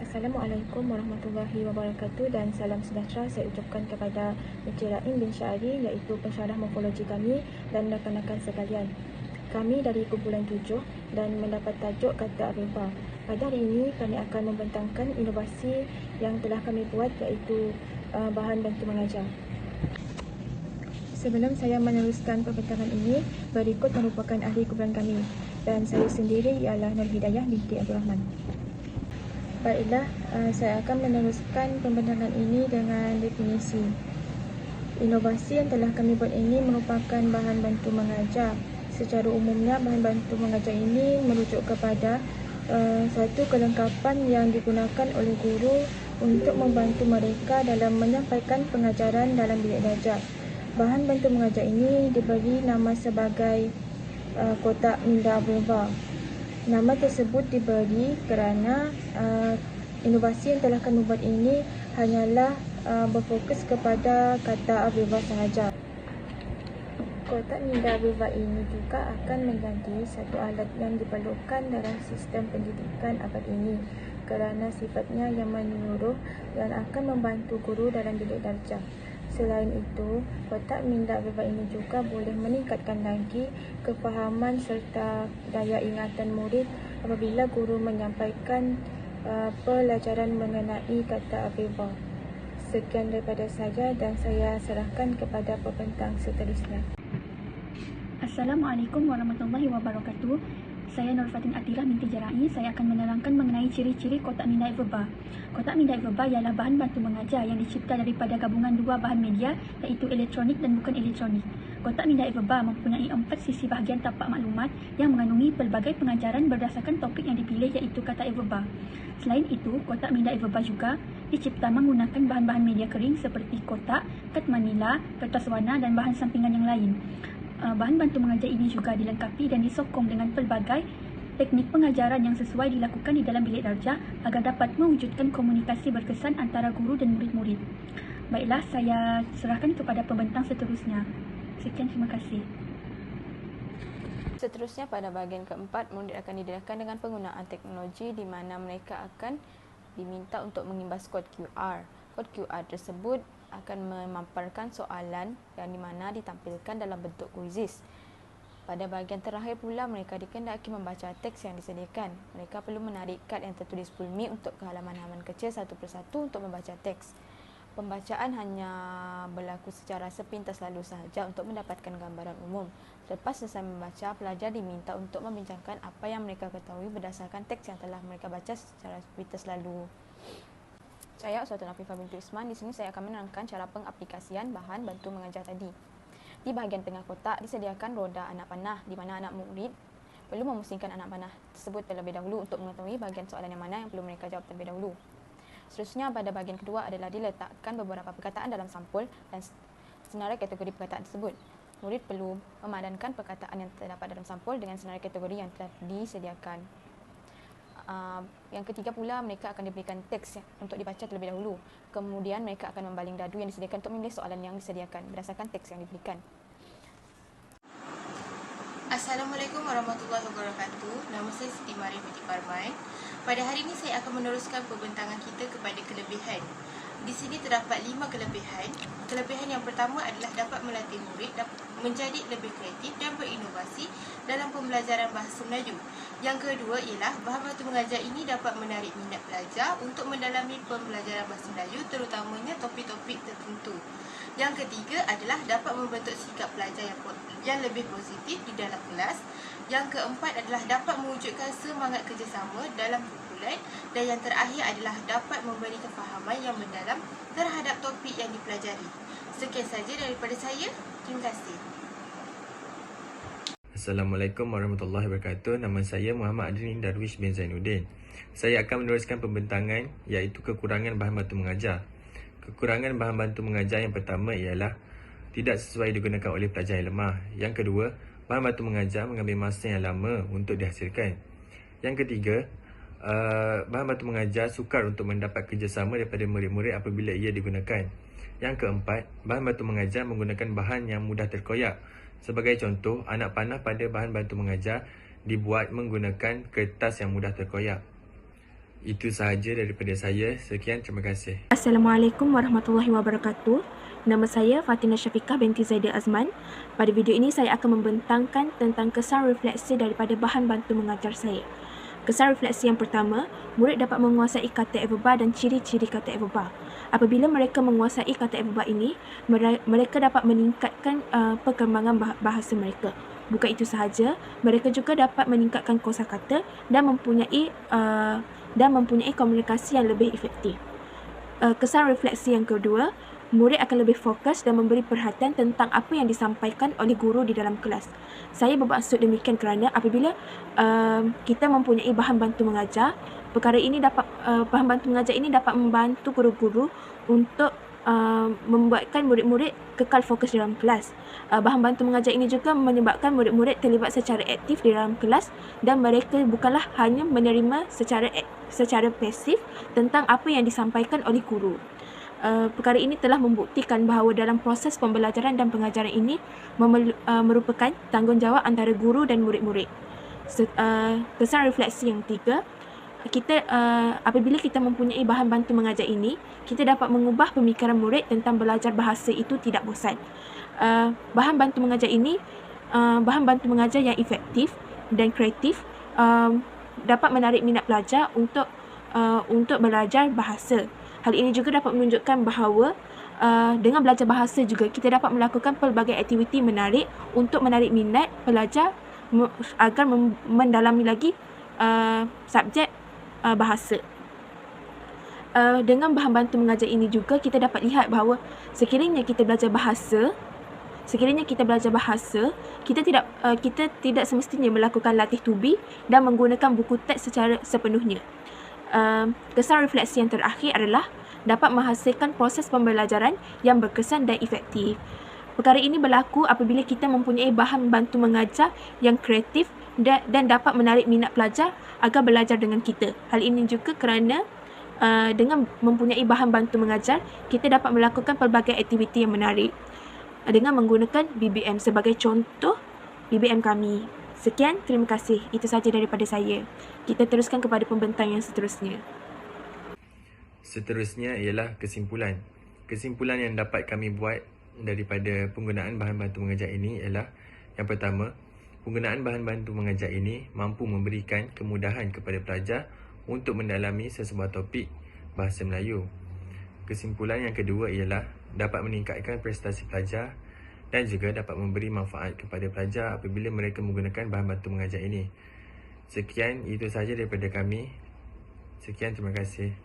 Assalamualaikum warahmatullahi wabarakatuh dan salam sejahtera saya ucapkan kepada Encik Raim bin Syahri iaitu pensyarah morfologi kami dan rakan-rakan sekalian. Kami dari kumpulan 7 dan mendapat tajuk kata Aviva. Pada hari ini kami akan membentangkan inovasi yang telah kami buat iaitu bahan bantu mengajar. Sebelum saya meneruskan pembentangan ini, berikut merupakan ahli kumpulan kami dan saya sendiri ialah Nur Hidayah binti Abdul Rahman. Baiklah, saya akan meneruskan pembentangan ini dengan definisi. Inovasi yang telah kami buat ini merupakan bahan bantu mengajar. Secara umumnya, bahan bantu mengajar ini merujuk kepada satu kelengkapan yang digunakan oleh guru untuk membantu mereka dalam menyampaikan pengajaran dalam bilik darjah. Bahan bantu mengajar ini diberi nama sebagai kotak minda Aviva. Nama tersebut diberi kerana inovasi yang telah kami buat ini hanyalah berfokus kepada kata Aviva sahaja. Kotak minda Aviva ini juga akan menjadi satu alat yang diperlukan dalam sistem pendidikan abad ini kerana sifatnya yang menyeluruh dan akan membantu guru dalam bilik darjah. Selain itu, kotak minda Aviva ini juga boleh meningkatkan lagi kefahaman serta daya ingatan murid apabila guru menyampaikan pelajaran mengenai kata Aviva. Sekian daripada saya dan saya serahkan kepada pembentang seterusnya. Assalamualaikum warahmatullahi wabarakatuh. Saya Nur Fatin Atira binti Jarai. Saya akan menerangkan mengenai ciri-ciri kotak minda Aviva. Kotak minda Aviva ialah bahan bantu mengajar yang dicipta daripada gabungan dua bahan media iaitu elektronik dan bukan elektronik. Kotak minda Aviva mempunyai 4 sisi bahagian tapak maklumat yang mengandungi pelbagai pengajaran berdasarkan topik yang dipilih iaitu kata Aviva. Selain itu, kotak minda Aviva juga dicipta menggunakan bahan-bahan media kering seperti kotak, kad manila, kertas warna dan bahan sampingan yang lain. Bahan bantu mengajar ini juga dilengkapi dan disokong dengan pelbagai teknik pengajaran yang sesuai dilakukan di dalam bilik darjah agar dapat mewujudkan komunikasi berkesan antara guru dan murid-murid. Baiklah, saya serahkan kepada pembentang seterusnya. Sekian, terima kasih. Seterusnya pada bahagian keempat, murid akan didedahkan dengan penggunaan teknologi di mana mereka akan diminta untuk mengimbas kod QR. Kod QR tersebut akan memaparkan soalan yang di mana ditampilkan dalam bentuk kuisis. Pada bahagian terakhir pula, mereka dikehendaki membaca teks yang disediakan. Mereka perlu menarik kad yang tertulis fulmi untuk ke halaman-halaman kecil satu persatu untuk membaca teks. Pembacaan hanya berlaku secara sepintas lalu sahaja untuk mendapatkan gambaran umum. Selepas selesai membaca, pelajar diminta untuk membincangkan apa yang mereka ketahui berdasarkan teks yang telah mereka baca secara sepintas lalu. Saya Ustazah Nafifah binti Isman. Di sini saya akan menerangkan cara pengaplikasian bahan bantu mengajar tadi. Di bahagian tengah kotak disediakan roda anak panah di mana anak murid perlu memusingkan anak panah tersebut terlebih dahulu untuk mengetahui bahagian soalan yang mana yang perlu mereka jawab terlebih dahulu. Seterusnya pada bahagian kedua adalah diletakkan beberapa perkataan dalam sampul dan senarai kategori perkataan tersebut. Murid perlu memadankan perkataan yang terdapat dalam sampul dengan senarai kategori yang telah disediakan. Yang ketiga pula, mereka akan diberikan teks untuk dibaca terlebih dahulu. Kemudian mereka akan membaling dadu yang disediakan untuk memilih soalan yang disediakan berdasarkan teks yang diberikan. Assalamualaikum warahmatullahi wabarakatuh. Nama saya Siti Maria binti Parmai. Pada hari ini saya akan meneruskan pembentangan kita kepada kelebihan. Di sini terdapat 5 kelebihan. Kelebihan yang pertama adalah dapat melatih murid menjadi lebih kreatif dan berinovasi dalam pembelajaran bahasa Melayu. Yang kedua ialah bahan bantu mengajar ini dapat menarik minat pelajar untuk mendalami pembelajaran bahasa Melayu terutamanya topik-topik tertentu. Yang ketiga adalah dapat membentuk sikap pelajar yang lebih positif di dalam kelas. Yang keempat adalah dapat mewujudkan semangat kerjasama dalam kumpulan. Dan yang terakhir adalah dapat memberi kefahaman yang mendalam terhadap topik yang dipelajari. Sekian saja daripada saya. Terima kasih. Assalamualaikum warahmatullahi wabarakatuh. Nama saya Muhammad Adrin Darwish bin Zainuddin. Saya akan meneruskan pembentangan iaitu kekurangan bahan bantu mengajar. Kekurangan bahan bantu mengajar yang pertama ialah tidak sesuai digunakan oleh pelajar yang lemah. Yang kedua, bahan bantu mengajar mengambil masa yang lama untuk dihasilkan. Yang ketiga, bahan bantu mengajar sukar untuk mendapat kerjasama daripada murid-murid apabila ia digunakan. Yang keempat, bahan bantu mengajar menggunakan bahan yang mudah terkoyak. Sebagai contoh, anak panah pada bahan bantu mengajar dibuat menggunakan kertas yang mudah terkoyak. Itu sahaja daripada saya. Sekian, terima kasih. Assalamualaikum warahmatullahi wabarakatuh. Nama saya Fatina Syafiqah binti Zaidah Azman. Pada video ini saya akan membentangkan tentang kesan refleksi daripada bahan bantu mengajar saya. Kesan refleksi yang pertama, murid dapat menguasai kata adverba dan ciri-ciri kata adverba. Apabila mereka menguasai kata adverba ini, mereka dapat meningkatkan perkembangan bahasa mereka. Bukan itu sahaja, mereka juga dapat meningkatkan kosakata dan mempunyai komunikasi yang lebih efektif. Kesan refleksi yang kedua, murid akan lebih fokus dan memberi perhatian tentang apa yang disampaikan oleh guru di dalam kelas. Saya bermaksud demikian kerana apabila kita mempunyai bahan bantu mengajar, bahan bantu mengajar ini dapat membantu guru-guru untuk membuatkan murid-murid kekal fokus dalam kelas. Bahan bantu mengajar ini juga menyebabkan murid-murid terlibat secara aktif di dalam kelas dan mereka bukanlah hanya menerima secara pasif tentang apa yang disampaikan oleh guru. Perkara ini telah membuktikan bahawa dalam proses pembelajaran dan pengajaran ini merupakan tanggungjawab antara guru dan murid-murid. Kesan refleksi yang tiga, apabila kita mempunyai bahan bantu mengajar ini, kita dapat mengubah pemikiran murid tentang belajar bahasa itu tidak bosan. Bahan bantu mengajar ini, bahan bantu mengajar yang efektif dan kreatif dapat menarik minat pelajar untuk belajar bahasa. Hal ini juga dapat menunjukkan bahawa dengan belajar bahasa juga kita dapat melakukan pelbagai aktiviti menarik untuk menarik minat pelajar agar mendalami lagi subjek bahasa. Dengan bahan bantu mengajar ini juga kita dapat lihat bahawa sekiranya kita belajar bahasa, kita tidak semestinya melakukan latih tubi dan menggunakan buku teks secara sepenuhnya. Kesan refleksi yang terakhir adalah dapat menghasilkan proses pembelajaran yang berkesan dan efektif. Perkara ini berlaku apabila kita mempunyai bahan bantu mengajar yang kreatif dan dapat menarik minat pelajar agar belajar dengan kita. Hal ini juga kerana dengan mempunyai bahan bantu mengajar, kita dapat melakukan pelbagai aktiviti yang menarik dengan menggunakan BBM sebagai contoh BBM kami. Sekian, terima kasih. Itu sahaja daripada saya. Kita teruskan kepada pembentang yang seterusnya. Seterusnya ialah kesimpulan. Kesimpulan yang dapat kami buat daripada penggunaan bahan bantu mengajar ini ialah yang pertama, penggunaan bahan bantu mengajar ini mampu memberikan kemudahan kepada pelajar untuk mendalami sesebuah topik bahasa Melayu. Kesimpulan yang kedua ialah dapat meningkatkan prestasi pelajar dan juga dapat memberi manfaat kepada pelajar apabila mereka menggunakan bahan bantu mengajar ini. Sekian, itu sahaja daripada kami. Sekian, terima kasih.